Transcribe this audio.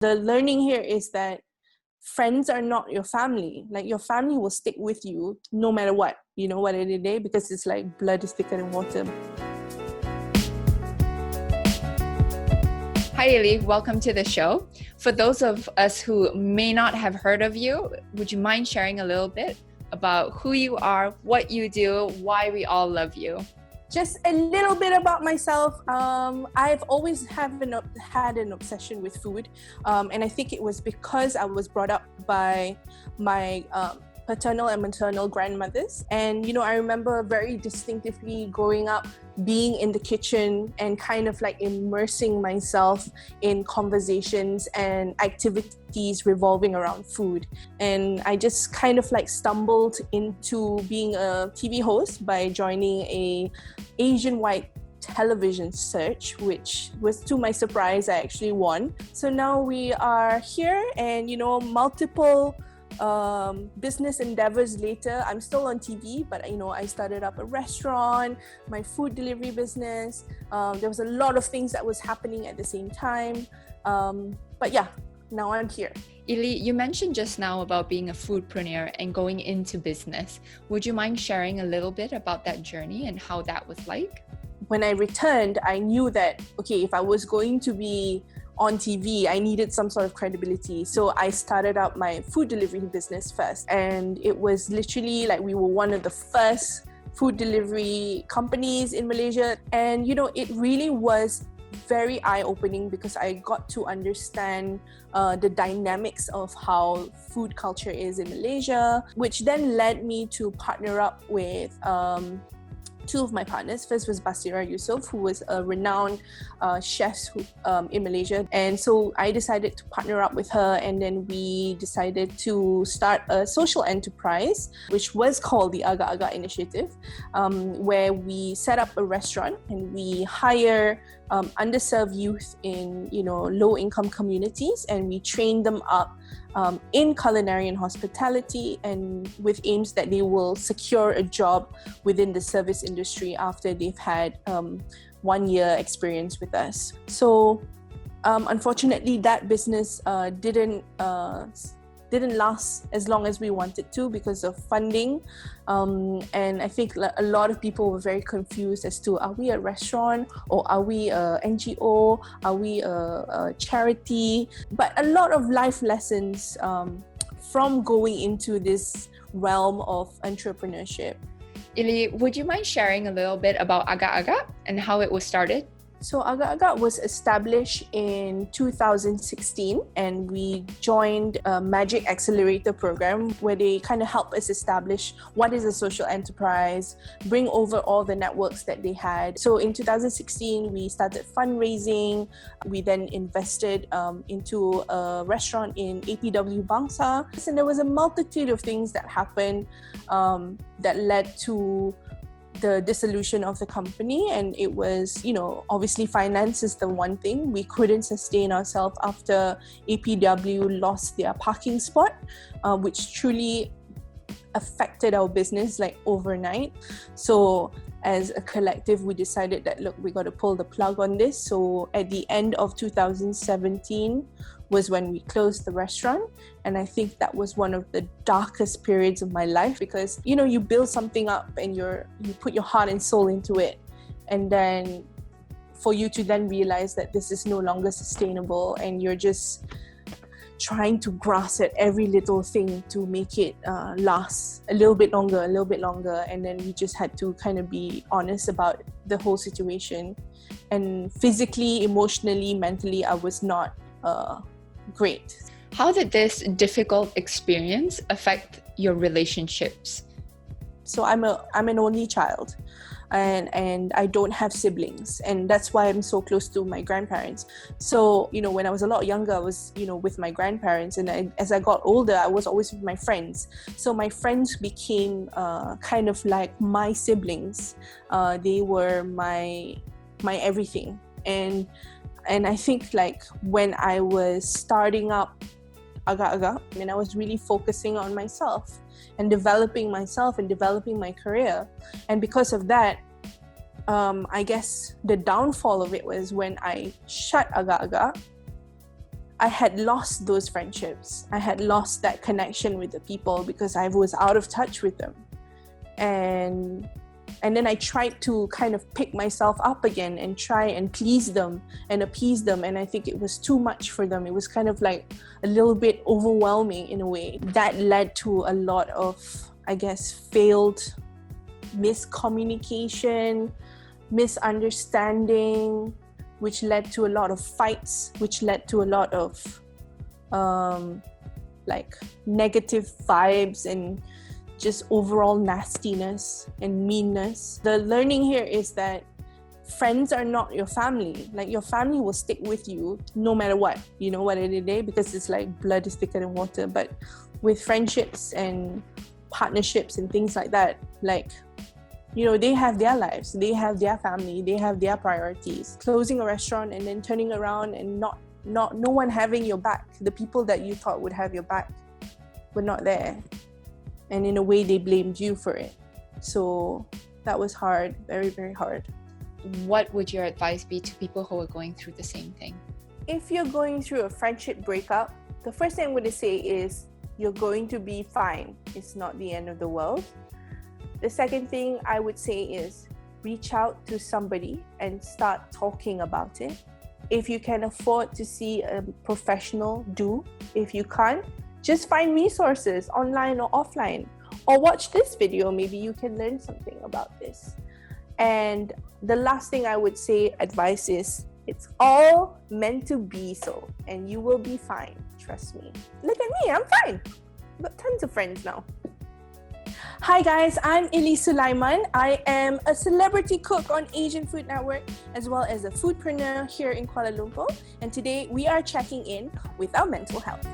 The learning here is that friends are not your family. Like, your family will stick with you no matter what, what it is, because it's like blood is thicker than water. Hi, Ili. Welcome to the show. For those of us who may not have heard of you, would you mind sharing a little bit about who you are, what you do, why we all love you? Just a little bit about myself. I've always had an obsession with food. And I think it was because I was brought up by my paternal and maternal grandmothers. And, I remember very distinctively growing up, being in the kitchen and kind of like immersing myself in conversations and activities revolving around food. And I just kind of like stumbled into being a TV host by joining a Asian-wide television search, which was, to my surprise, I actually won. So now we are here and, multiple business endeavors later. I'm still on TV, but I started up a restaurant, my food delivery business. There was a lot of things that was happening at the same time. But yeah, now I'm here. Ili, you mentioned just now about being a foodpreneur and going into business. Would you mind sharing a little bit about that journey and how that was like? When I returned, I knew that, okay, if I was going to be on TV, I needed some sort of credibility. So I started up my food delivery business first. And it was literally like we were one of the first food delivery companies in Malaysia. And, it really was very eye-opening because I got to understand the dynamics of how food culture is in Malaysia, which then led me to partner up with two of my partners. First was Basira Yusof, who was a renowned chef in Malaysia. And so I decided to partner up with her, and then we decided to start a social enterprise, which was called the Agak-Agak Initiative, where we set up a restaurant and we hire underserved youth in, low-income communities, and we train them up in culinary and hospitality, and with aims that they will secure a job within the service industry after they've had 1 year experience with us. So unfortunately, that business didn't last as long as we wanted to because of funding. And I think a lot of people were very confused as to, are we a restaurant or are we a NGO? Are we a charity? But a lot of life lessons from going into this realm of entrepreneurship. Ili, would you mind sharing a little bit about Agak-Agak and how it was started? So Agak-Agak was established in 2016, and we joined a Magic Accelerator program where they kind of help us establish what is a social enterprise, bring over all the networks that they had. So in 2016, we started fundraising. We then invested into a restaurant in APW Bangsa. And there was a multitude of things that happened that led to the dissolution of the company. And it was, obviously finance is the one thing. We couldn't sustain ourselves after APW lost their parking spot, which truly affected our business like overnight. So as a collective, we decided that, look, we got to pull the plug on this. So at the end of 2017 was when we closed the restaurant. And I think that was one of the darkest periods of my life because, you build something up and you put your heart and soul into it. And then for you to then realize that this is no longer sustainable and you're just trying to grasp at every little thing to make it last a little bit longer. And then we just had to kind of be honest about the whole situation. And physically, emotionally, mentally, I was not great. How did this difficult experience affect your relationships? So I'm an only child, and I don't have siblings, and that's why I'm so close to my grandparents. So when I was a lot younger, I was with my grandparents, and as I got older, I was always with my friends. So my friends became kind of like my siblings. They were my everything, and I think like when I was starting up Agak-Agak, and I was really focusing on myself and developing myself and developing my career. And because of that, I guess the downfall of it was when I shut Agak-Agak, I had lost those friendships. I had lost that connection with the people because I was out of touch with them. And then I tried to kind of pick myself up again and try and please them and appease them. And I think it was too much for them. It was kind of like a little bit overwhelming in a way. That led to a lot of, I guess, failed miscommunication, misunderstanding, which led to a lot of fights, which led to a lot of like negative vibes and just overall nastiness and meanness. The learning here is that friends are not your family. Like, your family will stick with you no matter what, you know, what it is, because it's like blood is thicker than water. But with friendships and partnerships and things like that, like, you know, they have their lives, they have their family, they have their priorities. Closing a restaurant and then turning around and no one having your back. The people that you thought would have your back were not there. And in a way, they blamed you for it. So that was hard, very, very hard. What would your advice be to people who are going through the same thing? If you're going through a friendship breakup, the first thing I'm going to say is you're going to be fine. It's not the end of the world. The second thing I would say is reach out to somebody and start talking about it. If you can afford to see a professional, do. If you can't, just find resources online or offline, or watch this video. Maybe you can learn something about this. And the last thing I would say, advice is, it's all meant to be so, and you will be fine. Trust me. Look at me, I'm fine. I've got tons of friends now. Hi guys, I'm Ili Sulaiman. I am a celebrity cook on Asian Food Network, as well as a foodpreneur here in Kuala Lumpur. And today we are checking in with our mental health.